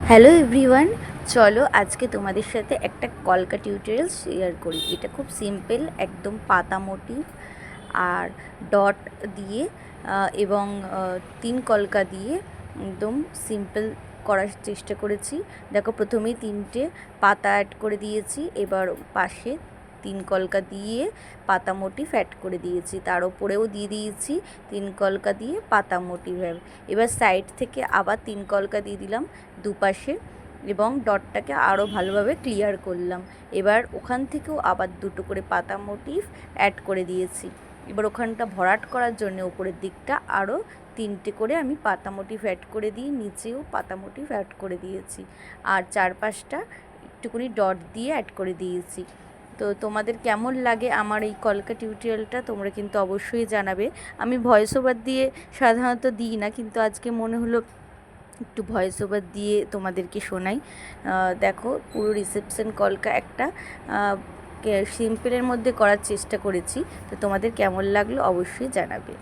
Hello everyone, চলো আজকে তোমাদের সাথে একটা কলকা টিউটোরিয়াল শেয়ার করি। এটা খুব সিম্পল, একদম পাতা মোটিভ আর ডট দিয়ে এবং তিন কলকা দিয়ে একদম সিম্পল করার চেষ্টা করেছি। দেখো, প্রথমেই তিনটে পাতা অ্যাড করে দিয়েছি, এবার পাশে তিন কলকা দিয়ে পাতা মোটিভ অ্যাড করে দিয়েছি, তার ওপরেও দিয়ে দিয়েছি তিন কলকা দিয়ে পাতা মোটিভ। এবার সাইড থেকে আবার তিন কলকা দিয়ে দিলাম দুপাশে এবং ডটটাকে আরও ভালোভাবে ক্লিয়ার করলাম। এবার ওখান থেকেও আবার দুটো করে পাতা মোটিভ অ্যাড করে দিয়েছি। এবার ওখানটা ভরাট করার জন্য উপরের দিকটা আরও তিনটে করে আমি পাতা মোটিভ অ্যাড করে দিই, নিচেও পাতা মোটিভ অ্যাড করে দিয়েছি, আর চারপাশটা একটুখানি ডট দিয়ে অ্যাড করে দিয়েছি। তো তোমাদের কেমন লাগে আমার এই কলকা টিউটোরিয়ালটা তোমরা কিন্তু অবশ্যই জানাবে। আমি ভয়েস ওভার দিয়ে সাধারণত দিই না, কিন্তু আজকে মনে হলো একটু ভয়েস ওভার দিয়ে তোমাদেরকে শোনাই। দেখো, পুরো রিসেপশন কলকা একটা সিম্পলের মধ্যে করার চেষ্টা করেছি। তো তোমাদের কেমন লাগলো অবশ্যই জানাবে।